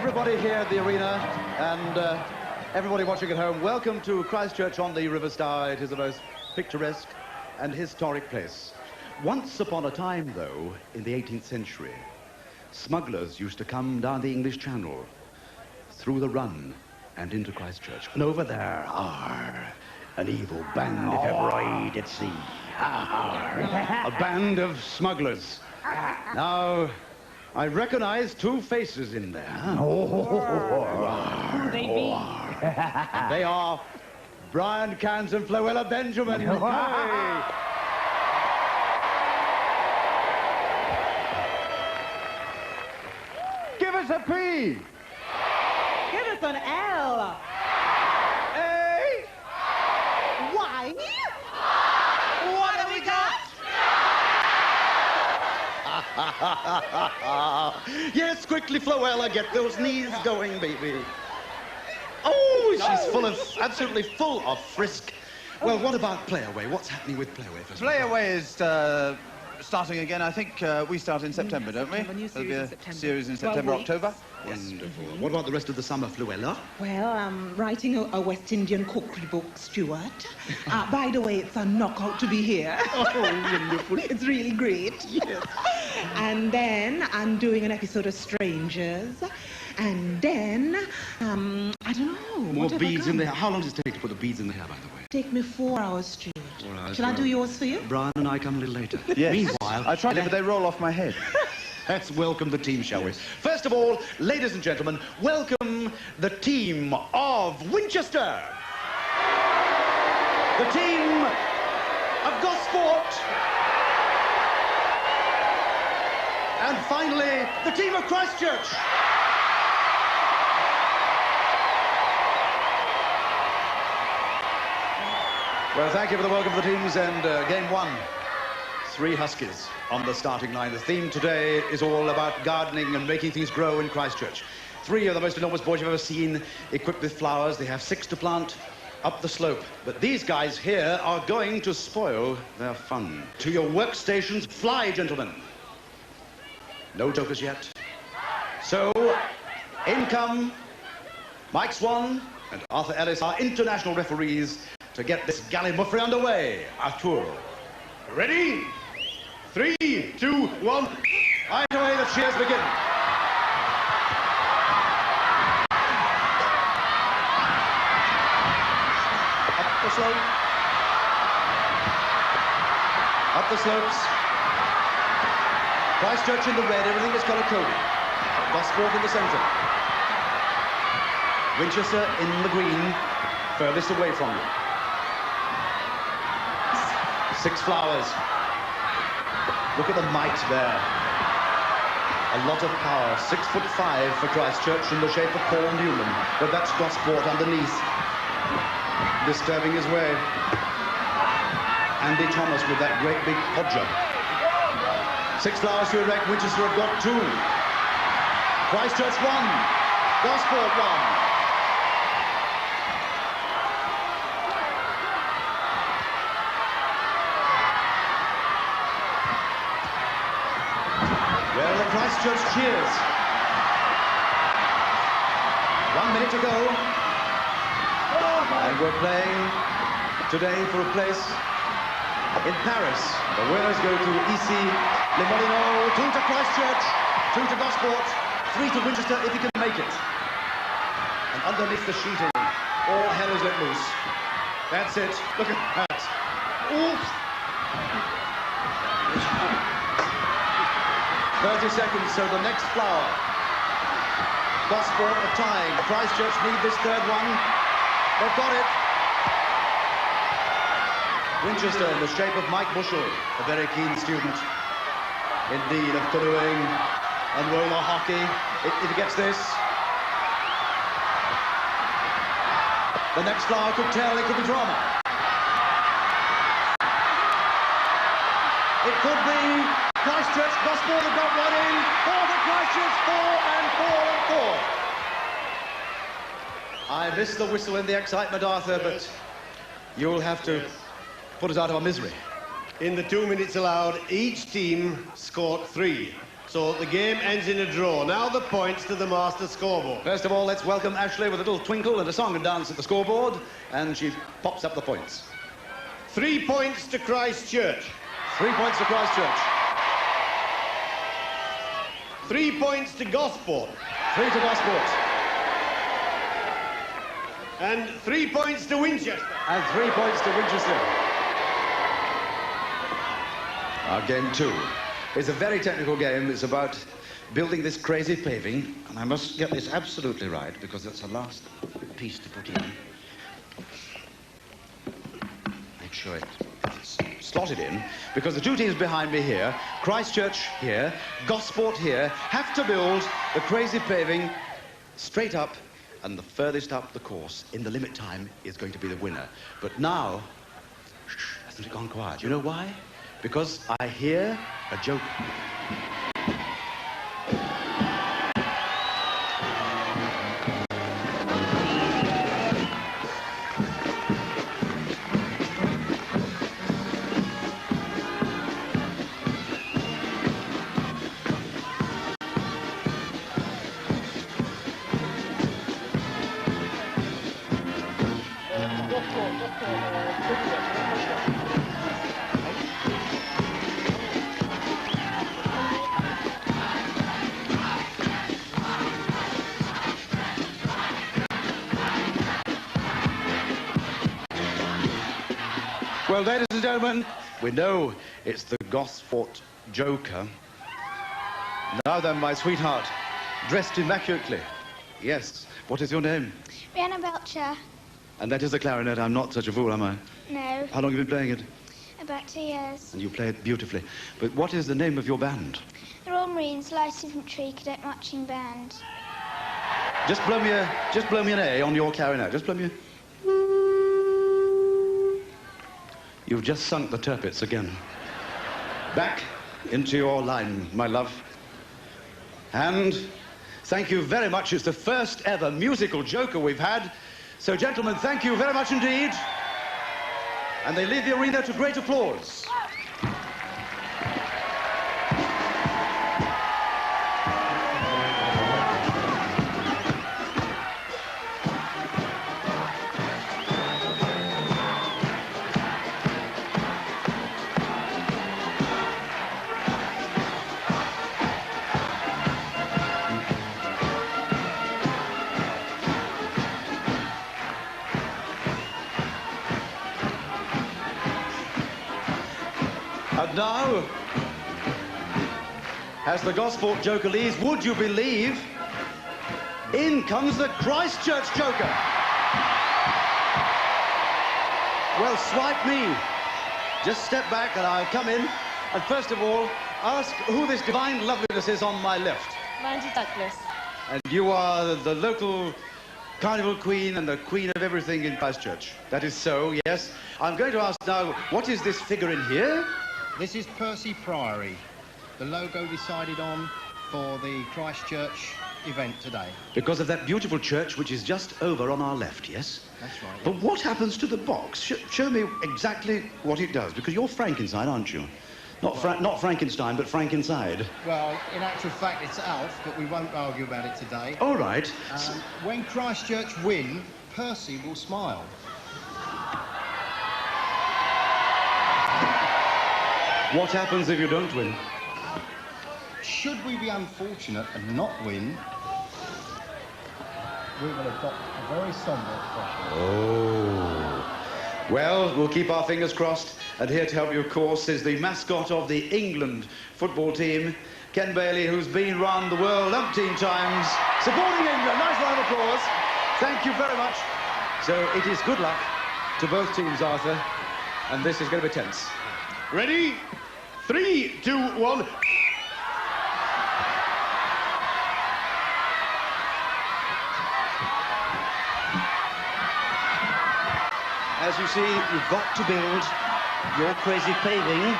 everybody here at the arena and everybody watching at home, welcome to Christchurch on the River Stour. It is a most picturesque and historic place. Once upon a time, though, in the 18th century, smugglers used to come down the English Channel, through the Run and into Christchurch. And over there, an evil band, if ever I did see. A band of smugglers. Now, I recognize two faces in there. Who they be? They are Brian Cant and Floella Benjamin. Hey. Give us a P. Give us an L. A. Y. What have we got? Yes, quickly, Floella, get those knees going, baby. Oh, she's full of, absolutely full of frisk. Well, what about Playaway? What's happening with Playaway? Playaway is starting again. I think we start in September, don't we? There'll be a series in September, October. Wonderful. What about the rest of the summer, Floella? Well, I'm writing a West Indian cookery book, Stuart. By the way, it's a knockout to be here. Oh, wonderful. It's really great. Yes. And then I'm doing an episode of Strangers. And then, I don't know. More beads in the hair. How long does it take to put the beads in the hair, by the way? Take me 4 hours, Stuart. 4 hours. Shall I do yours for you? Brian and I come a little later. Yes. Meanwhile, I tried it, but they roll off my head. let's welcome the team, shall we? First of all, ladies and gentlemen, welcome the team of Winchester. The team of Gosport. And finally, the team of Christchurch. Well, thank you for the welcome to the teams, and game one. 3 Huskies on the starting line. The theme today is all about gardening and making things grow in Christchurch. 3 of the most enormous boys you've ever seen, equipped with flowers. They have 6 to plant up the slope. But these guys here are going to spoil their fun. To your workstations, fly, gentlemen. No jokers yet. So, in come Mike Swan and Arthur Ellis, our international referees, to get this gallimaufry underway. Arthur. Ready? 3, 2, 1. Right away, the cheers begin. Up the slope. Up the slopes. Christchurch in the red, everything is colour-coded. Gosport in the centre. Winchester in the green, furthest away from you. 6 flowers. Look at the might there. A lot of power. 6'5" for Christchurch in the shape of Paul Newman. But that's Gosport underneath, disturbing his way. Andy Thomas with that great big podger. 6 flowers to erect. Winchester have got 2. Christchurch 1. Gosport 1. Well, the Christchurch cheers. 1 minute to go. And we're playing today for a place in Paris. The winners go to EC Le Molino, 2 to Christchurch, 2 to Gosport, 3 to Winchester if he can make it. And underneath the sheeting, all hell is let loose. That's it. Look at that. Oof. 30 seconds, so the next flower. Gosport are tying. Christchurch need this 3rd one. They've got it. Winchester in the shape of Mike Bushell, a very keen student, indeed, of canoeing and roller hockey. If he gets this, the next flower could tell it could be drama. It could be Christchurch. Gosport have got 1 in. 4 for Christchurch, 4 and 4 and 4. I missed the whistle in the excitement, Arthur, but you'll have to put us out of our misery. In the 2 minutes allowed, each team scored 3. So the game ends in a draw. Now the points to the master scoreboard. First of all, let's welcome Ashley with a little twinkle and a song and dance at the scoreboard, and she pops up the points. 3 points to Christchurch. 3 points to Christchurch. 3 points to Gosport. 3 to Gosport. And 3 points to Winchester. And 3 points to Winchester. Our game 2. It's a very technical game. It's about building this crazy paving. And I must get this absolutely right, because that's the last piece to put in. Make sure it's slotted in, because the two teams behind me here, Christchurch here, Gosport here, have to build the crazy paving straight up, and the furthest up the course in the limit time is going to be the winner. But now, shh, hasn't it gone quiet? You know why? Because I hear a joke. Well, ladies and gentlemen, we know it's the Gosport Joker. Now then, my sweetheart, dressed immaculately. Yes, what is your name? Rihanna Belcher. And that is the clarinet. I'm not such a fool, am I? No. How long have you been playing it? About 2 years. And you play it beautifully. But what is the name of your band? The Royal Marines Light Infantry Cadet Marching Band. Just blow me an A on your clarinet. Just blow me a... You've just sunk the turpits again. Back into your line, my love. And thank you very much. It's the first ever musical joker we've had. So, gentlemen, thank you very much indeed. And they leave the arena to great applause. And now, as the Gosport Joker leaves, would you believe, in comes the Christchurch Joker. Well, swipe me. Just step back and I'll come in. And first of all, ask who this divine loveliness is on my left. Mandy Douglas. And you are the local carnival queen and the queen of everything in Christchurch. That is so, yes. I'm going to ask now, what is this figure in here? This is Percy Priory, the logo decided on for the Christchurch event today. Because of that beautiful church which is just over on our left, yes? That's right. But what happens to the box? Show me exactly what it does, because you're Frankenstein, aren't you? Not Frankenstein, but Frank inside. Well, in actual fact, it's Alf, but we won't argue about it today. All right. When Christchurch win, Percy will smile. What happens if you don't win? Should we be unfortunate and not win, we will adopt a very sombre expression. Oh. Well, we'll keep our fingers crossed. And here to help you, of course, is the mascot of the England football team, Ken Bailey, who's been round the world umpteen times, supporting England. Nice round of applause. Thank you very much. So it is good luck to both teams, Arthur. And this is going to be tense. Ready? 3, 2, 1. As you see, you've got to build your crazy paving.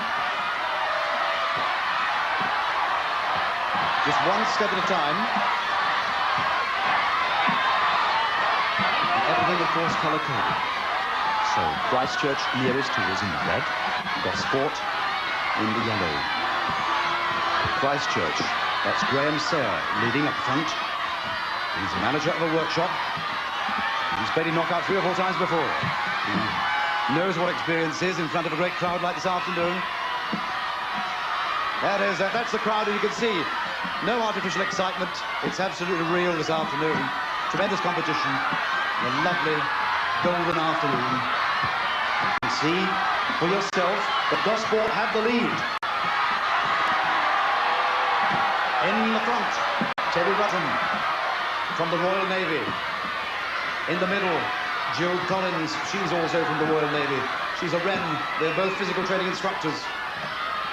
Just one step at a time. And everything, of course, colour-coded. So, Christchurch nearest to is in red, Gosport in the yellow. Christchurch That's Graham Sayre leading up front. He's the manager of a workshop. He's played in knockout 3 or 4 times before. He knows what experience is in front of a great crowd like this afternoon. That's the crowd, and you can see no artificial excitement. It's absolutely real this afternoon. Tremendous competition. A lovely golden afternoon. You can see for yourself that Gosport have the lead. In the front, Terry Rutten from the Royal Navy. In the middle, Jill Collins. She's also from the Royal Navy. She's a Wren. They're both physical training instructors.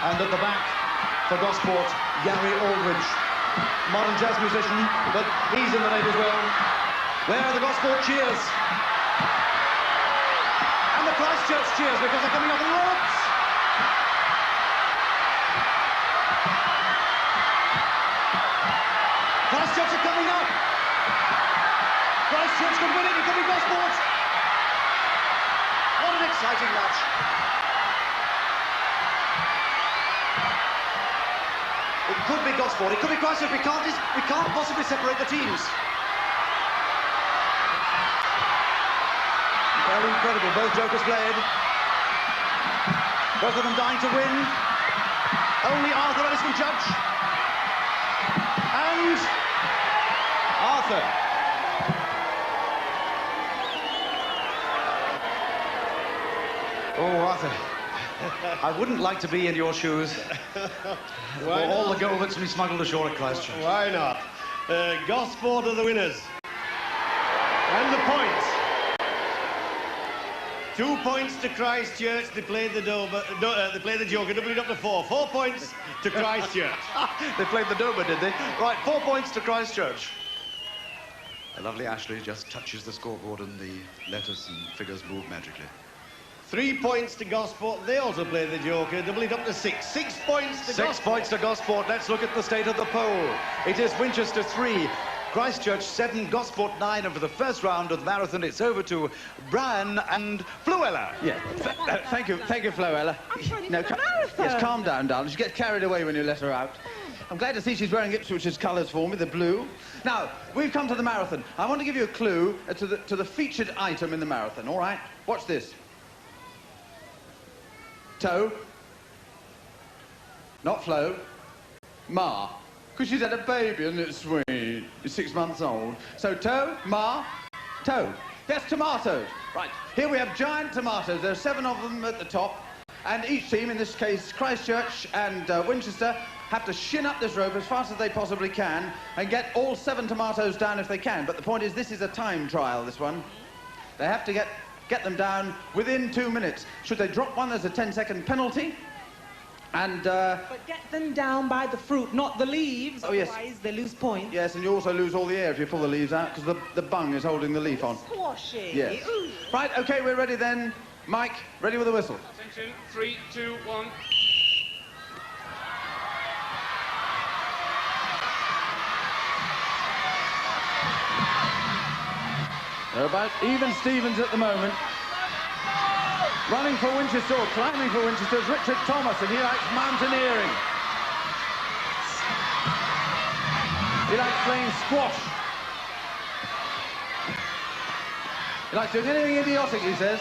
And at the back, for Gosport, Gary Aldridge. Modern jazz musician, but he's in the Navy as well. Where are the Gosport cheers? And the Christchurch cheers because they're coming up on the ropes. Christchurch are coming up. Christchurch can win it. It could be Gosport. What an exciting match. It could be Gosport. It could be Christchurch. We can't possibly separate the teams. Well, incredible. Both jokers played. Both of them dying to win. Only Arthur Ellis can judge. And Arthur. Oh, Arthur. I wouldn't like to be in your shoes. For all the gold that's been smuggled ashore at Christchurch. Why not? Gosport are the winners. And the points. 2 points to Christchurch. They played the Joker. Doubled up to 4. 4 points to Christchurch. They played the Dover, did they? Right, 4 points to Christchurch. A lovely Ashley just touches the scoreboard and the letters and figures move magically. 3 points to Gosport. They also played the Joker. Double it up to 6. 6 points to Gosport. 6 points to Gosport. Let's look at the state of the poll. It is Winchester 3, Christchurch 7, Gosport 9, and for the first round of the marathon, it's over to Brian and Floella. Yeah, thank you, Floella. No, yes, calm down, darling. She gets carried away when you let her out. I'm glad to see she's wearing Ipswich's colours for me, the blue. Now, we've come to the marathon. I want to give you a clue to the featured item in the marathon, all right? Watch this. Toe. Not Flo. Ma. Because she's had a baby, isn't it sweet? It's 6 months old. So toe, ma, toe. That's tomatoes. Right, here we have giant tomatoes. There are 7 of them at the top. And each team, in this case Christchurch and Winchester, have to shin up this rope as fast as they possibly can and get all 7 tomatoes down if they can. But the point is, this is a time trial, this one. They have to get them down within 2 minutes. Should they drop one, there's a 10-second penalty. And, But get them down by the fruit, not the leaves. Oh, yes. Otherwise they lose points. Yes, and you also lose all the air if you pull the leaves out, because the bung is holding the leaf on. Squashy. Yes. Ooh. Right, OK, we're ready then. Mike, ready with the whistle. Attention, 3, 2, 1. They're about even Stevens at the moment. Running for Winchester, or climbing for Winchester, is Richard Thomas, and he likes mountaineering. He likes playing squash. He likes doing anything idiotic, he says.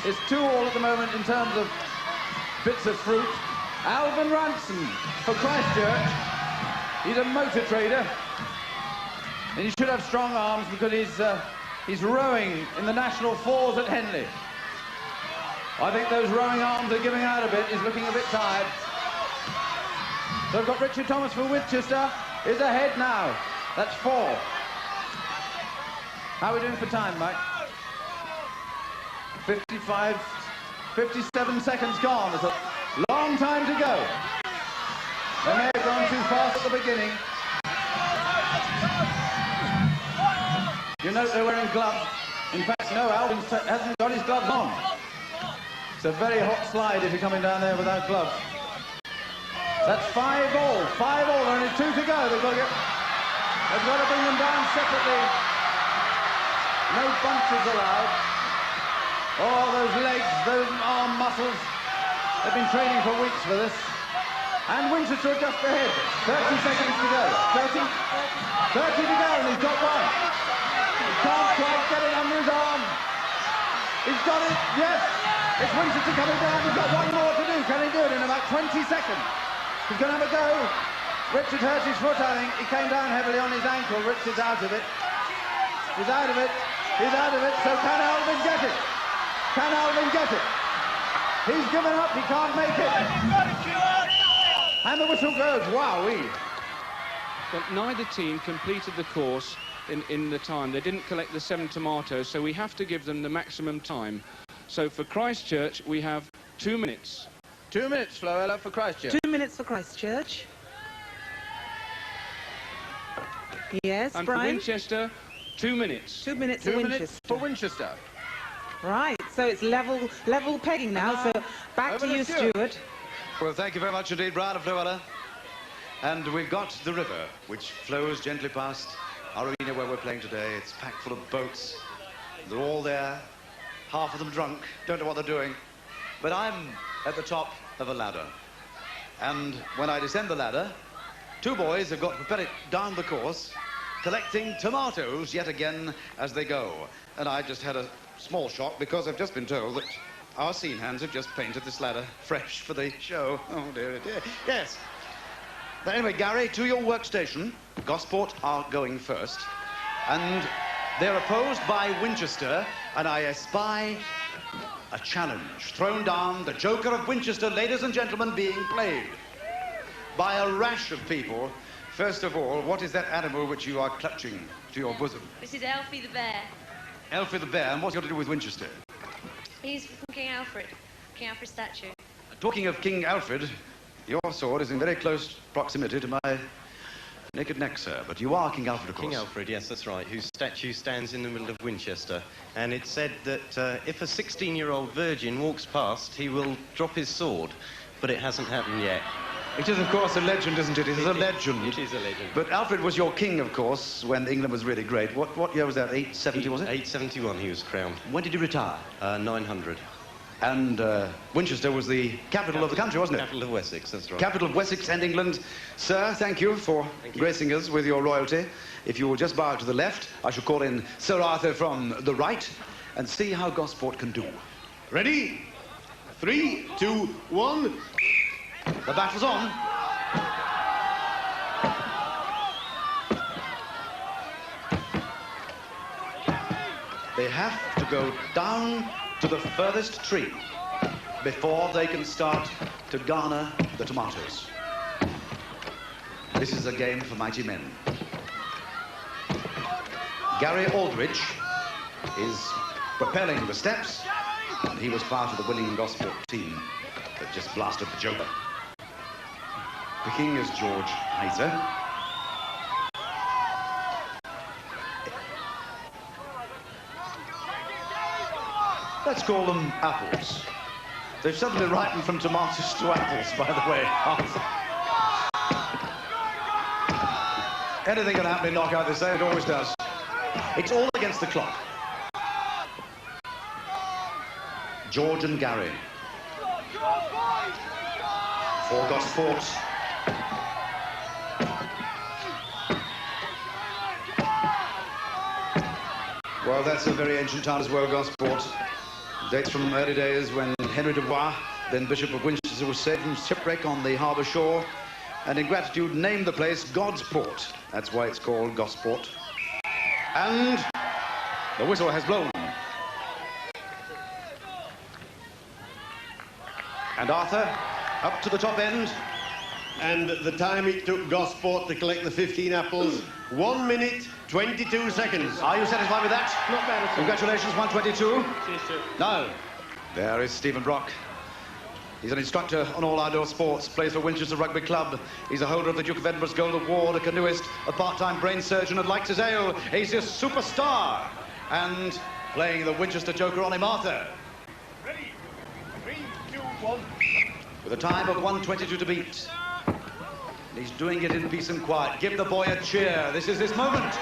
It's 2-2 at the moment in terms of bits of fruit. Alvin Ranson for Christchurch. He's a motor trader. And he should have strong arms because he's rowing in the National Fours at Henley. I think those rowing arms are giving out a bit. He's looking a bit tired. So we've got Richard Thomas for Winchester. Is ahead now. That's 4. How are we doing for time, Mike? 57 seconds gone. There's a long time to go. They may have gone too fast at the beginning. You note they're wearing gloves. In fact, no, Alvin hasn't got his gloves on. It's a very hot slide if you're coming down there without gloves. That's 5 all. 5 all. There are only 2 to go. They've got to bring them down separately. No bunches allowed. Oh, those legs, those arm muscles. They've been training for weeks for this. And Winchester are just ahead. 30 seconds to go. 30 to go, and he's got one. He can't quite get it under his arm. He's got it, yes. It's Winchester coming down. He's got one more to do. Can he do it in about 20 seconds? He's going to have a go. Richard hurt his foot, I think. He came down heavily on his ankle. Richard's out of it. He's out of it. He's out of it. So can Alvin get it? Can Alvin get it? He's given up. He can't make it. And the whistle goes. Wowee. But neither team completed the course in the time. They didn't collect the 7 tomatoes, so we have to give them the maximum time. So for Christchurch, we have 2 minutes. 2 minutes, Floella, for Christchurch. 2 minutes for Christchurch. Yes, And Brian? for Winchester, 2 minutes. 2 minutes 2 for minutes Winchester. for Winchester. Right, so it's level pegging now, so back Over to to you, Stuart. Stuart. Well, thank you very much indeed, Brian and Floella. And we've got the river, which flows gently past our arena where we're playing today. It's packed full of boats. They're all there, half of them drunk, don't know what they're doing. But I'm at the top of a ladder. And when I descend the ladder, 2 boys have got to propel it down the course, collecting tomatoes yet again as they go. And I just had a small shock because I've just been told that our scene hands have just painted this ladder fresh for the show. Oh, dear, dear. Yes. But anyway, Gary, to your workstation. Gosport are going first. And they're opposed by Winchester, and I espy a challenge thrown down, the Joker of Winchester, ladies and gentlemen, being played by a rash of people. First of all, what is that animal which you are clutching to your bosom? This is Elfie the bear. Elfie the bear, and what's got to do with Winchester? He's from King Alfred. King Alfred statue. Talking of King Alfred, your sword is in very close proximity to my naked neck, sir. But you are King Alfred, of course. King Alfred, yes, that's right, whose statue stands in the middle of Winchester. And it's said that if a 16-year-old virgin walks past, he will drop his sword. But it hasn't happened yet. It is, of course, a legend, isn't it? It is a legend. It is a legend. But Alfred was your king, of course, when England was really great. What year was that? 870, was it? 871 he was crowned. When did he retire? 900. And Winchester was the capital of the country, wasn't it? Capital of Wessex, that's right. Capital of Wessex and England. Sir, thank you for gracing us with your royalty. If you will just bow to the left, I shall call in Sir Arthur from the right and see how Gosport can do. Ready? 3, 2, 1. The battle's on. They have to go down to the furthest tree before they can start to garner the tomatoes. This is a game for mighty men. Gary Aldridge is propelling the steps, and he was part of the winning Gosport team that just blasted the Joker. The king is George Heiser. Let's call them apples. They've suddenly ripened from tomatoes to apples, by the way. Anything can happen in knockout, they say, it always does. It's all against the clock. George and Gary. For Gosport. Well, that's a very ancient town as well, Gosport. Dates from early days when Henry de Bois, then Bishop of Winchester, was saved from shipwreck on the harbour shore, and in gratitude named the place Godsport. That's why it's called Gosport. And the whistle has blown. And Arthur, up to the top end. And the time it took Gosport to collect the 15 apples, 1 minute, 22 seconds. Are you satisfied with that? Not bad at all. Congratulations, 122. Cheers, sir. No. There is Stephen Brock. He's an instructor on all outdoor sports, plays for Winchester Rugby Club. He's a holder of the Duke of Edinburgh's Gold Award, a canoeist, a part-time brain surgeon, and likes his ale. He's a superstar. And playing the Winchester Joker on him, Arthur. Ready? 3, 2, 1. With a time of 1:22 to beat. And he's doing it in peace and quiet. Give the boy a cheer. This is his moment.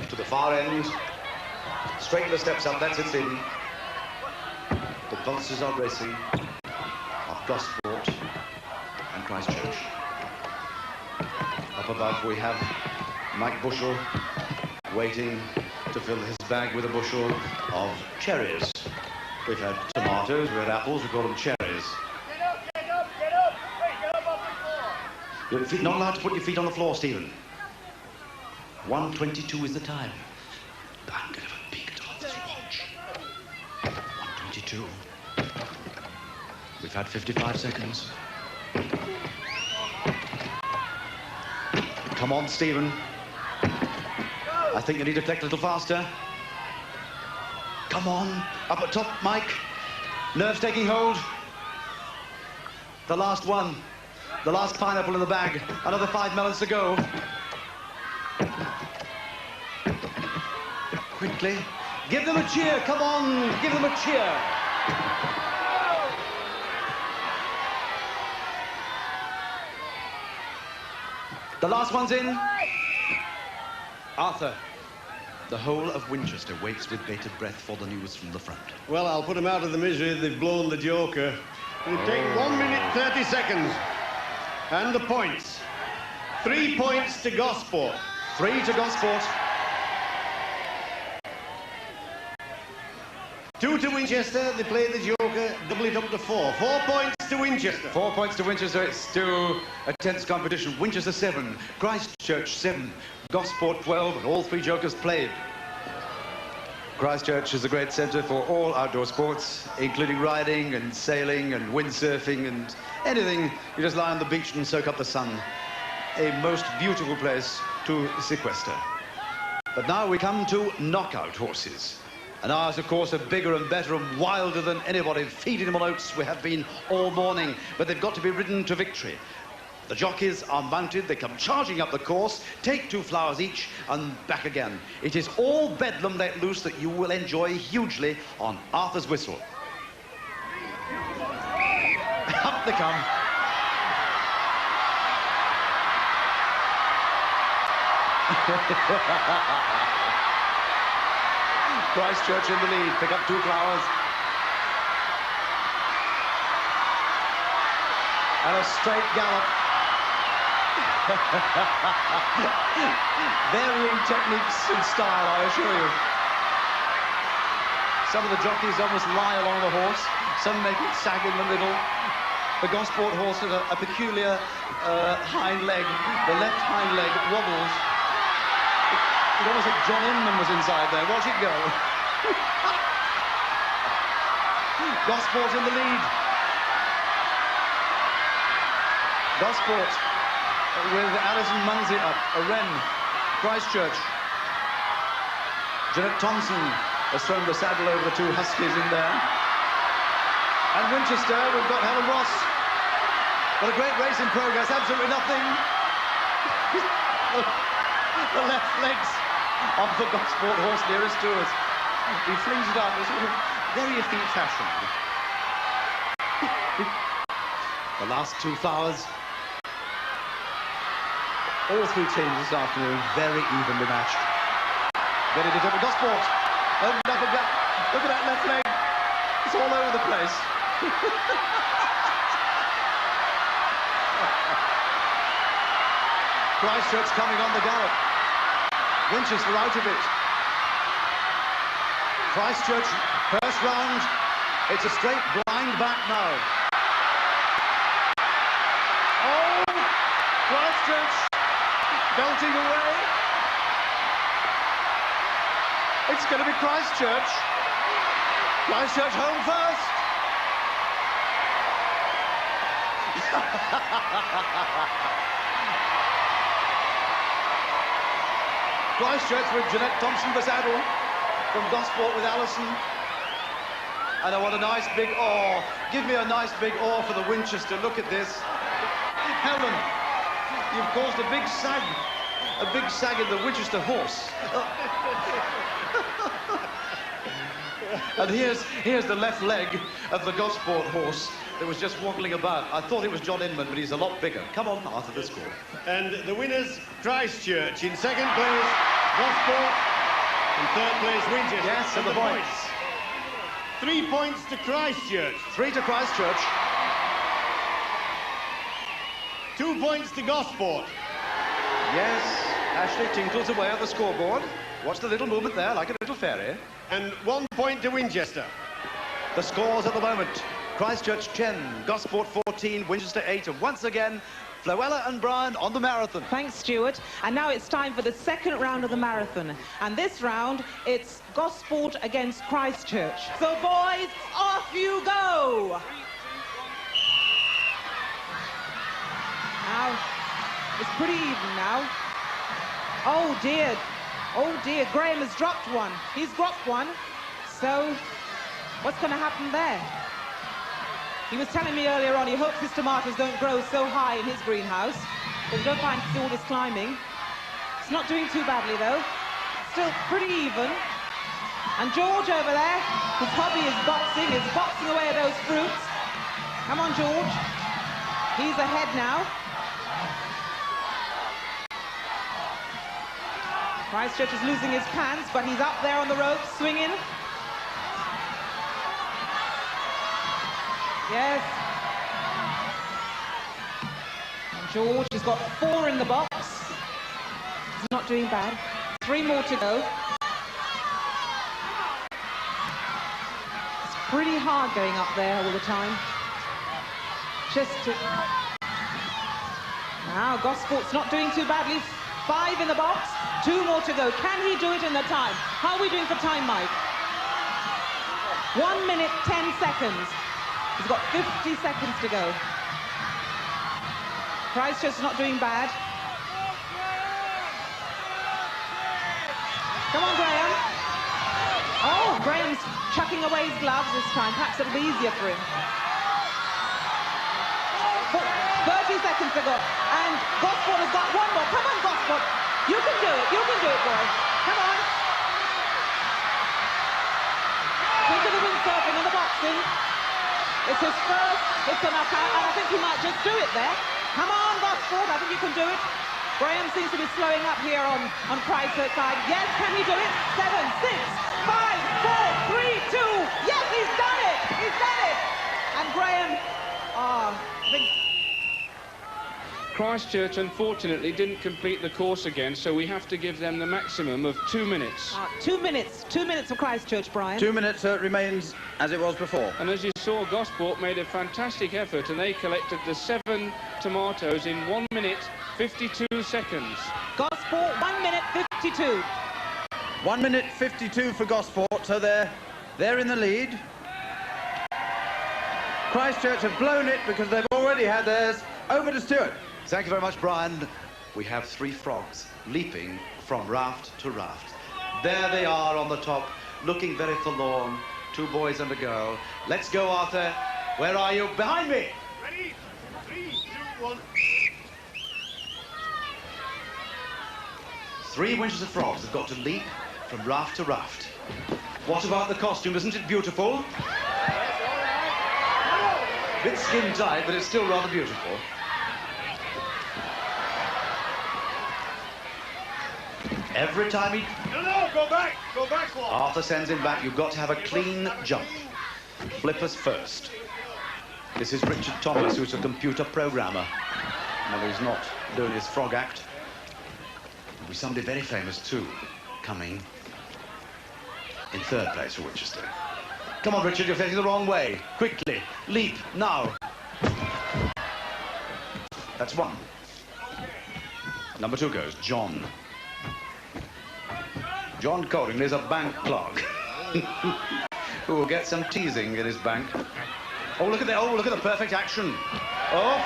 To the far end. Straighten the steps up, that's it, Stephen. The pulses are racing of Gosport and Christchurch. Up above we have Mike Bushell waiting to fill his bag with a bushel of cherries. We've had tomatoes, we've had apples, we call them cherries. Get up! Get up off the floor! You're not allowed to put your feet on the floor, Stephen. 1:22 is the time. I'm going to have a peek at Arthur's watch. 1:22. We've had 55 seconds. Come on, Stephen. I think you need to deflect a little faster. Come on, up at top, Mike. Nerves taking hold. The last one. The last pineapple in the bag. Another 5 melons to go. Quickly. Give them a cheer, come on. Give them a cheer. The last one's in. Arthur, the whole of Winchester waits with bated breath for the news from the front. Well, I'll put them out of the misery. They've blown the joker. It'll take 1 minute 30 seconds. And the points. 3 points to Gosport. 3 to Gosport. 2 to Winchester. They played the joker. Double it up to 4. 4 points to Winchester. 4 points to Winchester. It's still a tense competition. Winchester 7, Christchurch 7, Gosport 12, and all 3 jokers played. Christchurch is a great centre for all outdoor sports, including riding and sailing and windsurfing and anything. You just lie on the beach and soak up the sun. A most beautiful place to sequester. But now we come to knockout horses. And ours, of course, are bigger and better and wilder than anybody. Feeding them on oats we have been all morning. But they've got to be ridden to victory. The jockeys are mounted, they come charging up the course, take 2 flowers each and back again. It is all bedlam let loose that you will enjoy hugely on Arthur's whistle. Up they come. Christchurch in the lead, pick up 2 flowers. And a straight gallop. Varying techniques and style, I assure you. Some of the jockeys almost lie along the horse. Some make it sag in the middle. The Gosport horse has a peculiar hind leg. The left hind leg wobbles. It almost like John Inman was inside there. Watch it go. Gosport in the lead. Gosport with Alison Munsey up, a wren. Christchurch. Jeanette Thompson has thrown the saddle over the 2 huskies in there. And Winchester, we've got Helen Ross. What a great race in progress, absolutely nothing. The left legs of the Gosport horse nearest to us. He flings it out in a sort of very effete fashion. The last 2 flowers. All 3 teams this afternoon very evenly matched. Ready to take the Gosport. Opened up a gap. Look at that left leg. It's all over the place. Christchurch coming on the gallop. Winchester out of it. Christchurch, first round. It's a straight blind back now. Oh, Christchurch belting away. It's going to be Christchurch. Christchurch home first. Christchurch with Jeanette Thompson the saddle from Gosport with Alison. And I want a nice big oar. Give me a nice big oar for the Winchester. Look at this. Helen, you've caused a big sag in the Winchester horse. And here's the left leg of the Gosport horse that was just waddling about. I thought it was John Inman, but he's a lot bigger. Come on, Arthur, let's go. And the winners, Christchurch. In second place, Gosport. And third place, Winchester. Yes, and the points. 3 points to Christchurch. 3 to Christchurch. 2 points to Gosport. Yes, Ashley tinkles away at the scoreboard. Watch the little movement there, like a little fairy. And 1 point to Winchester. The scores at the moment. Christchurch 10, Gosport 14, Winchester 8, and once again, Floella and Brian on the marathon. Thanks, Stuart. And now it's time for the second round of the marathon. And this round, it's Gosport against Christchurch. So, boys, off you go! Now, it's pretty even now. Oh, dear. Oh, dear. Graham has dropped one. He's dropped one. So, what's going to happen there? He was telling me earlier on he hopes his tomatoes don't grow so high in his greenhouse, because you don't find all this climbing. It's not doing too badly, though. Still pretty even. And George over there, his hobby is boxing away at those fruits. Come on, George. He's ahead now. Christchurch is losing his pants, but he's up there on the ropes, swinging. Yes. And George has got 4 in the box. He's not doing bad. 3 more to go. It's pretty hard going up there all the time. Just to... Now, Gosport's not doing too badly. 5 in the box. 2 more to go. Can he do it in the time? How are we doing for time, Mike? 1 minute, 10 seconds. He's got 50 seconds to go. Christchurch is not doing bad. Come on, Graham. Oh, Graham's chucking away his gloves this time. Perhaps it'll be easier for him. 30 seconds to go. And Gosport has got 1 more. Come on, Gosport. You can do it. You can do it, boy. Come on. Think of the windsurfing and the boxing. It's his first, it's a knockout, and I think he might just do it there. Come on, Gosport, I think you can do it. Graham seems to be slowing up here on Christchurch side. Yes, can he do it? 7, 6, 5, 4, 3, 2. Yes, he's done it! He's done it! And Graham, I think... Christchurch, unfortunately, didn't complete the course again, so we have to give them the maximum of 2 minutes. 2 minutes. 2 minutes for Christchurch, Brian. 2 minutes remains as it was before. And as you saw, Gosport made a fantastic effort, and they collected the 7 tomatoes in 1 minute, 52 seconds. Gosport, 1 minute, 52. 1 minute 52 for Gosport, so they're in the lead. Christchurch have blown it because they've already had theirs. Over to Stuart. Thank you very much, Brian. We have 3 frogs leaping from raft to raft. There they are on the top, looking very forlorn. 2 boys and a girl. Let's go, Arthur. Where are you? Behind me! Ready? 3, 2, 1. 3 Winchester frogs have got to leap from raft to raft. What about the costume? Isn't it beautiful? Bit skin tight, but it's still rather beautiful. Every time he... No, go back! Go back one! Arthur sends him back. You've got to have a clean jump. Flippers first. This is Richard Thomas, who's a computer programmer. No, he's not doing his frog act. There'll be somebody very famous, too, coming in 3rd place for Winchester. Come on, Richard, you're facing the wrong way. Quickly, leap, now. That's 1. Number 2 goes John. John Coring is a bank clerk who will get some teasing in his bank. Oh, look at the perfect action. Oh.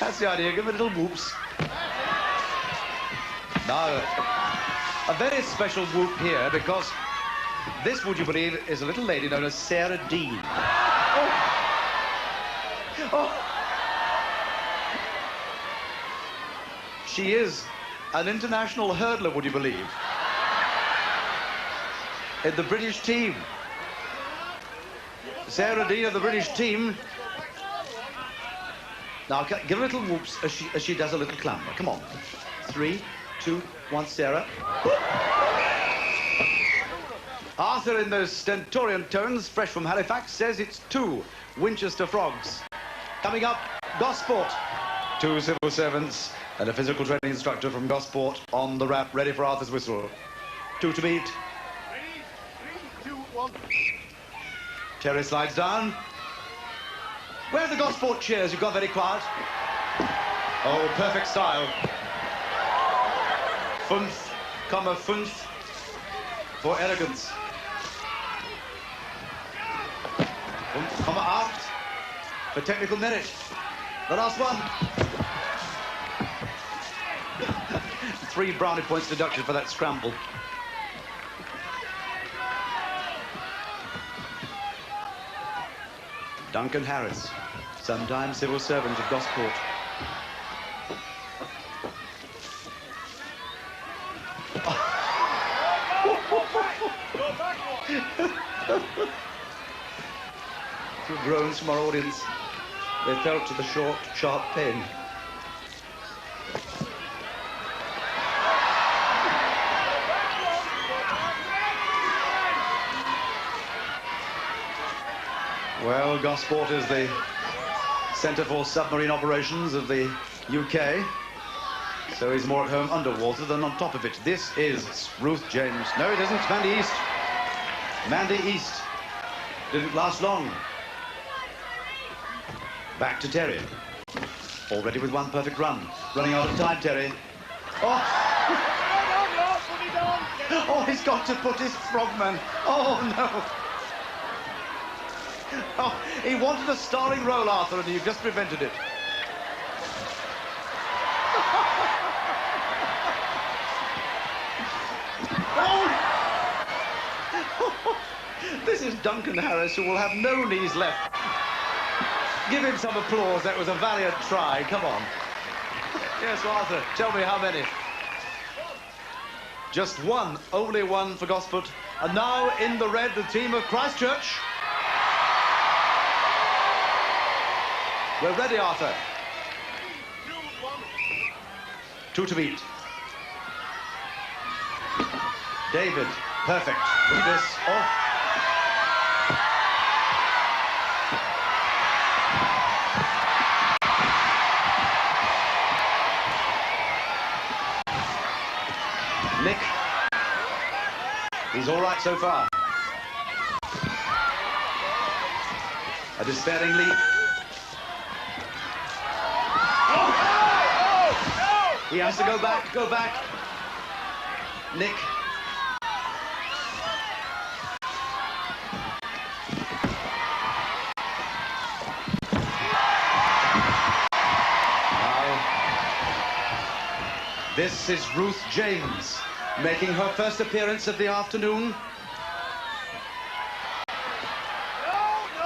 That's the idea, give it little whoops. Now, a very special whoop here, because this, would you believe, is a little lady known as Sarah Dean. Oh. Oh. She is an international hurdler, would you believe? In the British team. Sarah Dean of the British team. Now, give her little whoops as she does a little clamber. Come on. 3, 2, 1, Sarah. Arthur, in those stentorian tones, fresh from Halifax, says it's 2 Winchester Frogs. Coming up, Gosport. 2 civil servants and a physical training instructor from Gosport on the rap, ready for Arthur's whistle. 2 to beat. 3, 2, 1. Terry slides down. Where are the Gosport cheers? You've got very quiet. Oh, perfect style. 5,5 for elegance. 5,8 for technical merit. The last one. 3 brownie points deduction for that scramble. Duncan Harris, sometime civil servant of Gosport. Two groans from our audience. They felt the short, sharp pain. Well, Gosport is the centre for submarine operations of the UK, so he's more at home underwater than on top of it. This is Ruth James. No, it isn't. Mandy East. Mandy East. Didn't last long. Back to Terry. Already with 1 perfect run. Running out of time, Terry. Oh! Oh, he's got to put his frogman. Oh, no. Oh, he wanted a starring role, Arthur, and you've just prevented it. Oh! This is Duncan Harris, who will have no knees left. Give him some applause. That was a valiant try. Come on. Yes, Arthur, tell me how many. Just 1, only 1 for Gosport. And now in the red, the team of Christchurch. We're ready, Arthur. 2 to beat. David, perfect. Look at this. Oh. Nick. He's all right so far. A despairing leap. He has to go back, go back. Nick. Now, this is Ruth James, making her first appearance of the afternoon.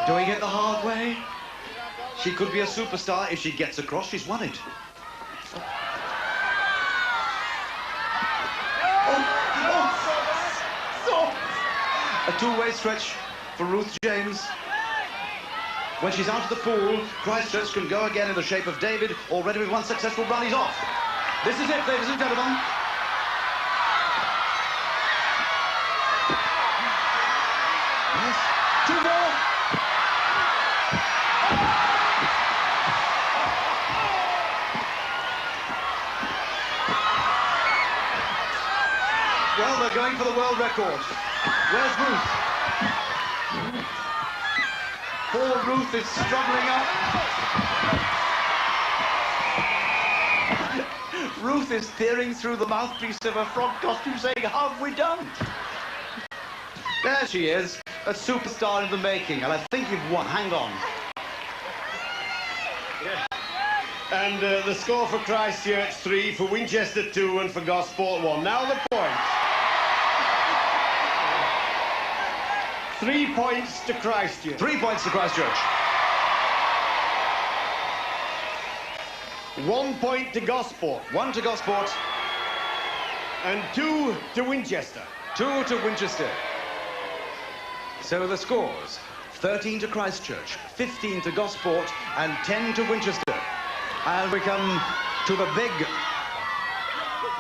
Doing it the hard way. She could be a superstar if she gets across. She's won it. A 2-way stretch for Ruth James. When she's out of the pool, Christchurch can go again in the shape of David, already with 1 successful run. He's off. This is it, ladies and gentlemen. Yes. 2 more. Well, they're going for the world record. Where's Ruth? Poor Ruth is struggling up. Ruth is peering through the mouthpiece of her frog costume saying, how have we done? There she is, a superstar in the making, and I think you've won. Hang on. Yeah. And the score for Christchurch 3, for Winchester 2, and for Gosport 1. Now the points. 3 points to Christchurch. 3 points to Christchurch. 1 point to Gosport. 1 to Gosport. And 2 to Winchester. 2 to Winchester. So the scores: 13 to Christchurch, 15 to Gosport, and 10 to Winchester. And we come to the big,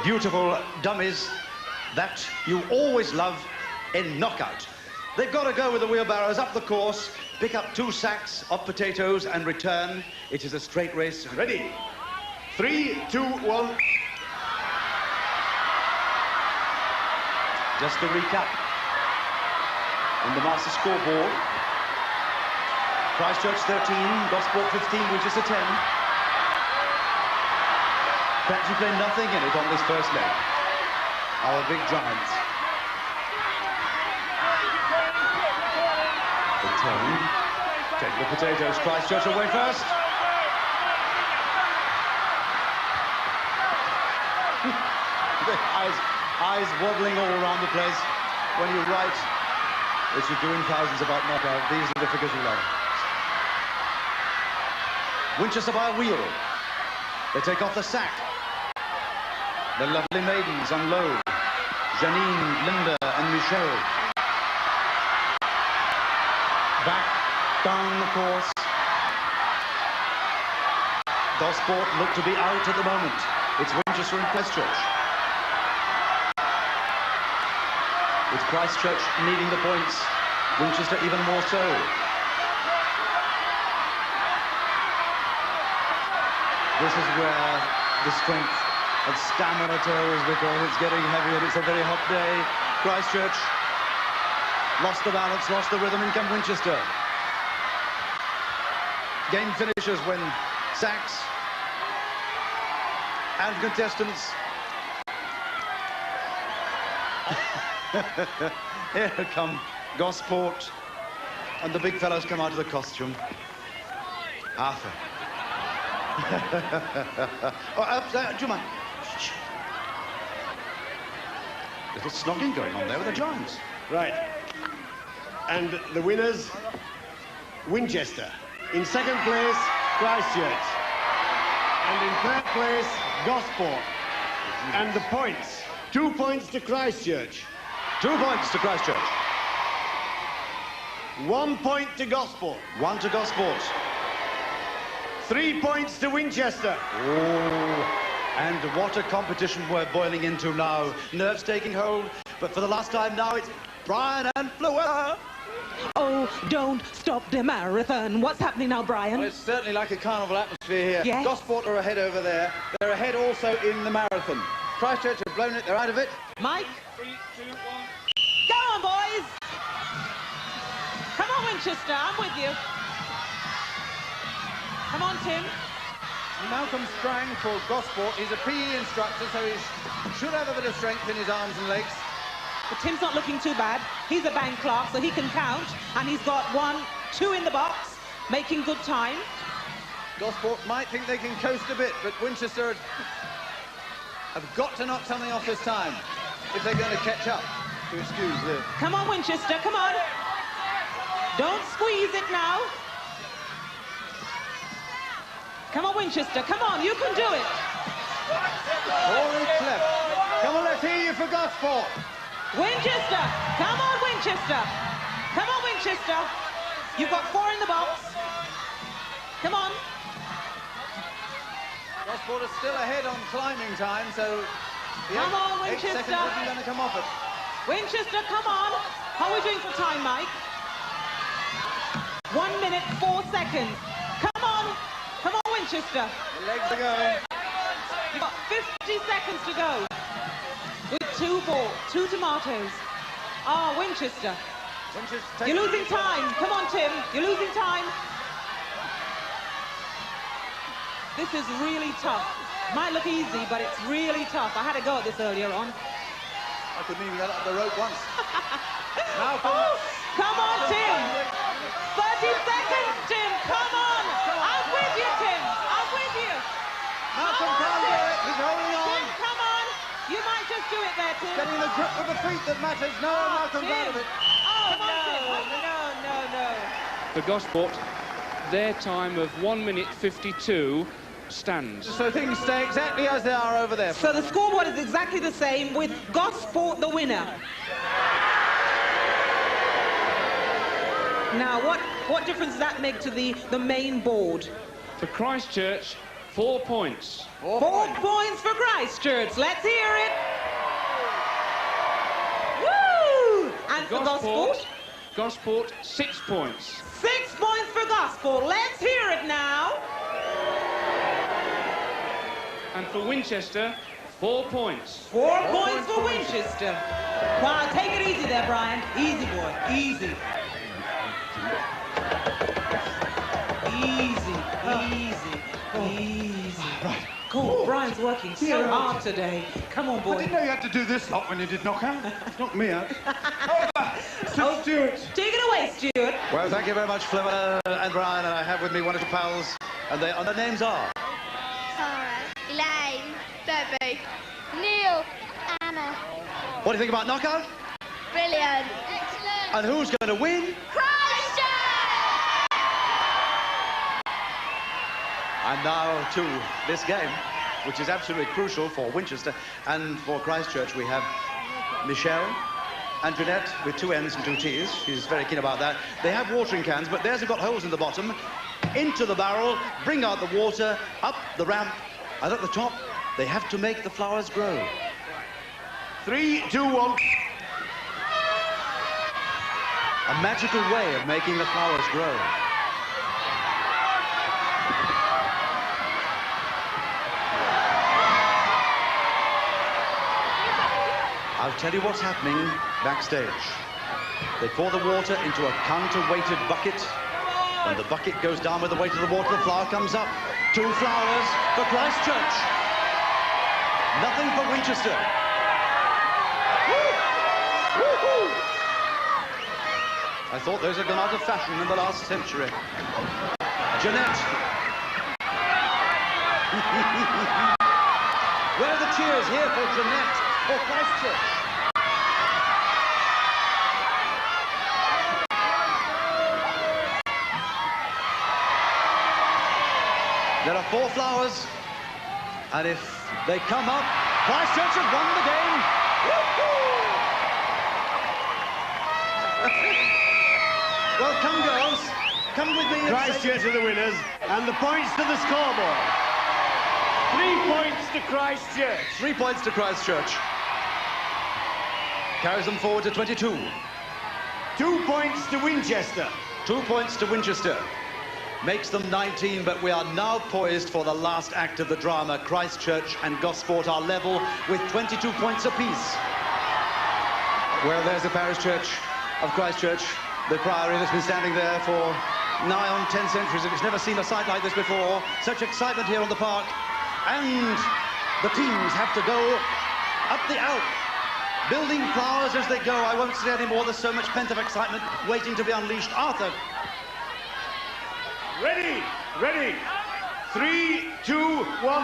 beautiful dummies that you always love in knockout. They've got to go with the wheelbarrows up the course, pick up 2 sacks of potatoes and return. It is a straight race. Ready? 3, 2, 1. Just to recap, on the master scoreboard, Christchurch 13, Gosport 15, Winchester 10. Practically played nothing in it on this first leg. Our big giants. The turn. Take the potatoes. Christchurch away first. The eyes waddling all around the place when you write that you're doing thousands about knockout. These are the figures you love. Winchester by a wheel. They take off the sack. The lovely maidens unload. Janine, Linda and Michelle. Back down the course. Gosport look to be out at the moment. It's Winchester and Christchurch. With Christchurch needing the points, Winchester even more so. This is where the strength of stamina tells, because it's getting heavy and it's a very hot day. Christchurch lost the balance, lost the rhythm, in come Winchester. Game finishes when sacks and contestants. Here come Gosport, and the big fellows come out of the costume. Arthur. Do you mind? Shh. Little snogging going on there with the giants. Right. And the winners, Winchester. In second place, Christchurch. And in third place, Gosport. And the points, 2 points to Christchurch. 2 points to Christchurch. 1 point to Gosport. 1 to Gosport. 3 points to Winchester. Oh, and what a competition we're boiling into now. Nerves taking hold, but for the last time now it's Brian and Floella. Oh, don't stop the marathon. What's happening now, Brian? Well, it's certainly like a carnival atmosphere here. Yes. Gosport are ahead over there. They're ahead also in the marathon. Christchurch have blown it. They're out of it. Mike? 3, 2, 1. Go on, boys! Come on, Winchester, I'm with you. Come on, Tim. Malcolm Strang for Gosport. He's a PE instructor, so he should have a bit of strength in his arms and legs. But Tim's not looking too bad. He's a bank clerk, so he can count. And he's got 1, 2 in the box, making good time. Gosport might think they can coast a bit, but Winchester have got to knock something off this time if they're going to catch up. To excuse the... Come on, Winchester, come on. Don't squeeze it now. Come on, Winchester, come on, you can do it. All left. Come on, let's hear you for Gosport. Winchester, come on, Winchester. Come on, Winchester. You've got 4 in the box. Come on. Gosport is still ahead on climbing time, so... Come on, 8 Winchester. seconds isn't going to come off it. Winchester, come on. How are we doing for time, Mike? 1 minute, 4 seconds. Come on. Come on, Winchester. The legs are going. You've got 50 seconds to go. With 2 tomatoes. Ah, Winchester. You're losing time. Come on, Tim. You're losing time. This is really tough. Might look easy, but it's really tough. I had a go at this earlier on. I couldn't even get up the rope once. Oh, come on, Tim. 30 seconds, Tim. Come on. I'm with you, Tim. I'm with you. Malcolm can't do it. He's holding on. Tim, come on. You might just do it there, Tim. Getting the grip with the feet that matters. No, Malcolm's Tim. out of it. Oh, no. For Gosport, their time of 1 minute 52 stands. So things stay exactly as they are over there. So the scoreboard is exactly the same, with Gosport the winner. Now, what difference does that make to the main board? For Christchurch, 4 points. 4 points for Christchurch. Let's hear it. Woo! And for Gosport? Gosport, 6 points. 6 points for Gosport. Let's hear it now. And for Winchester, 4 points. 4 points for Winchester. Wow, take it easy there, Brian. Easy, boy. Easy. Easy. Right. Cool. Brian's working so hard today. Come on, boy. I didn't know you had to do this lot when you did knockout. Knock me out. Stuart. Take it away, Stuart. Well, thank you very much, Floella and Brian, and I have with me one of the pals, and their names are... Sarah, Elaine, Debbie, Neil, Anna. What do you think about knockout? Brilliant. Excellent. And who's going to win? Christchurch! And now to this game, which is absolutely crucial for Winchester and for Christchurch. We have Michelle and Jeanette with 2 N's and 2 T's. She's very keen about that. They have watering cans, but theirs have got holes in the bottom. Into the barrel, bring out the water, up the ramp, and at the top, they have to make the flowers grow. 3, 2, 1. A magical way of making the flowers grow. I'll tell you what's happening backstage. They pour the water into a counter-weighted bucket. When the bucket goes down with the weight of the water, the flower comes up. 2 flowers for Christchurch. Nothing for Winchester. Woo-hoo! I thought those had gone out of fashion in the last century. Jeanette. Where are the cheers here for Jeanette, for Christchurch? There are 4 flowers, and if they come up, Christchurch have won the game. Well, come, girls. Come with me. Christchurch are the winners, and the points to the scoreboard. 3 points to Christchurch. 3 points to Christchurch. Carries them forward to 22. 2 points to Winchester. 2 points to Winchester. Makes them 19, but we are now poised for the last act of the drama. Christchurch and Gosport are level with 22 points apiece. Well, there's the parish church of Christchurch, the priory that's been standing there for nigh on 10 centuries. It's never seen a sight like this before. Such excitement here on the park. And the teams have to go up the Alp, building flowers as they go. I won't say any more. There's so much pent-up excitement waiting to be unleashed. Arthur. Ready, ready. 3, 2, 1.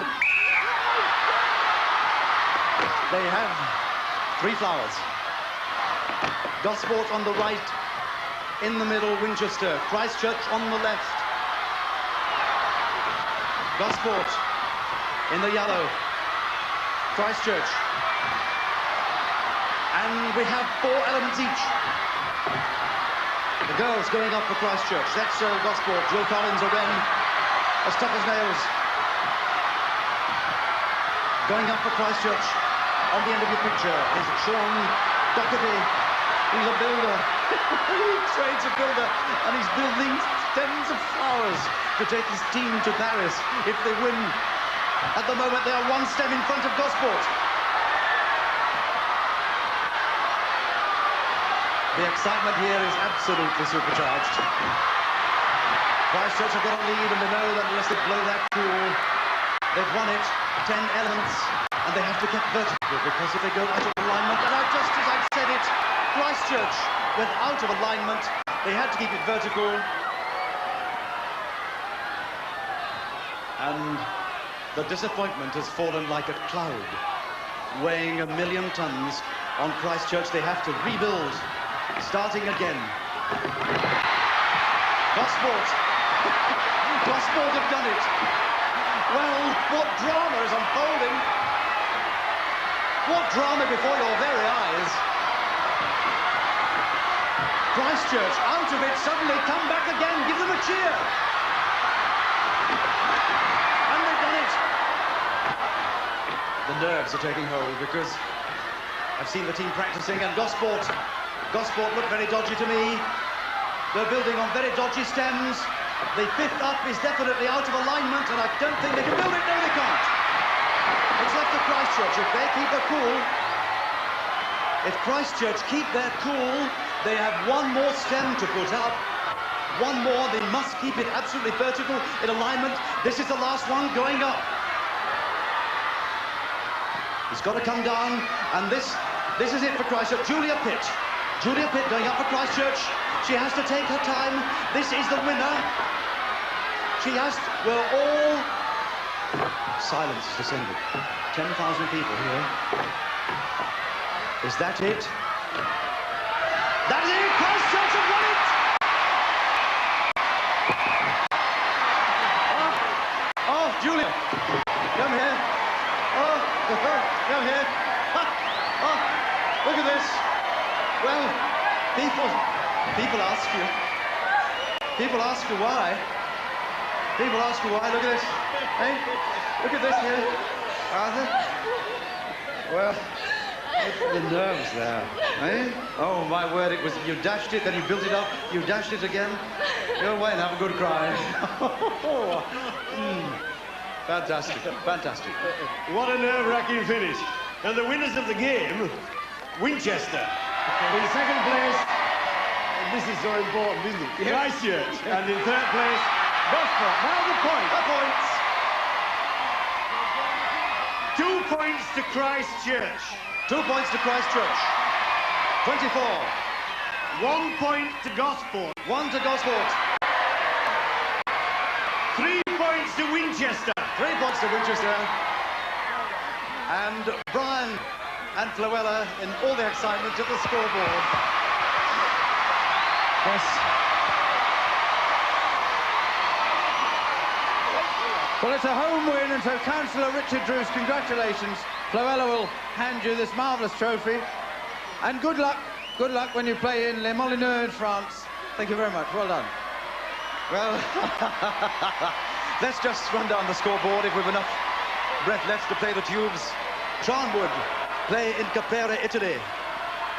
They have 3 flowers. Gosport on the right, in the middle, Winchester. Christchurch on the left. Gosport in the yellow. Christchurch. And we have 4 elements each. The girls going up for Christchurch. That's Gosport. Jill Collins, a wren, as tough as nails. Going up for Christchurch. On the end of your picture is Sean Doherty. He's a builder. He trades a builder, and he's building stems of flowers to take his team to Paris if they win. At the moment, they are 1 stem in front of Gosport. The excitement here is absolutely supercharged. Christchurch have got a lead, and they know that unless they blow that cool, they've won it. 10 elements, and they have to get vertical, because if they go out of alignment, and just as I've said it, Christchurch went out of alignment. They had to keep it vertical. And the disappointment has fallen like a cloud, weighing 1,000,000 tons on Christchurch. They have to rebuild. Starting again. Gosport. Gosport have done it. Well, what drama is unfolding? What drama before your very eyes? Christchurch, out of it, suddenly come back again. Give them a cheer. And they've done it. The nerves are taking hold because I've seen the team practicing, and Gosport look very dodgy to me. They're building on very dodgy stems. The fifth up is definitely out of alignment, and I don't think they can build it. No, they can't. It's left to Christchurch. If they keep their cool, if Christchurch keep their cool, they have one more stem to put up. One more. They must keep it absolutely vertical in alignment. This is the last one going up. It's got to come down, and this is it for Christchurch. Julia Pitt going up for Christchurch. She has to take her time. This is the winner. She has to, well, all silence is descending. 10,000 people here. Is that it? That is it! Christchurch have won it! Oh, Julia, come here. Oh, come here. Oh, look at this. Well, people ask you. People ask you why. People ask you why. Look at this. Hey, look at this here. Arthur. Well, the nerves there. Eh? Oh, my word, it was, you dashed it, then you built it up, you dashed it again. Go away and have a good cry. Fantastic, fantastic. What a nerve-wracking finish. And the winners of the game, Winchester. In second place, this is so important, isn't it? Christchurch. And in third place, Gosport. Now the points. The points. 2 points to Christchurch. 2 points to Christchurch. 24. 1 point to Gosport. 1 to Gosport. 3 points to Winchester. 3 points to Winchester. And Brian and Floella in all the excitement at the scoreboard. Yes. Well, it's a home win, and so Councillor Richard Drews, congratulations. Floella will hand you this marvellous trophy. And good luck when you play in Les Molineaux in France. Thank you very much. Well done. Well, let's just run down the scoreboard if we've enough breath left to play the tubes. Charnwood play in Caprera, Italy.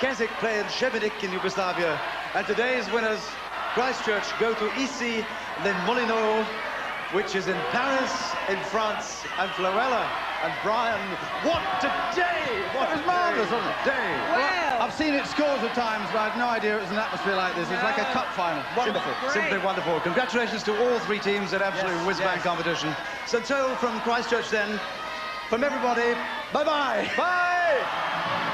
Keswick play in Šebenik in Yugoslavia. And today's winners, Christchurch, go to ici Les Molineaux, which is in Paris, in France. And Floella and Brian, what a day! What It was marvellous, wasn't it? day! Well, I've seen it scores of times, but I had no idea it was an atmosphere like this. It's like a cup final. Wonderful, simply wonderful. Congratulations to all three teams at absolute whiz-bang competition. So from Christchurch then, from everybody, bye-bye. Bye!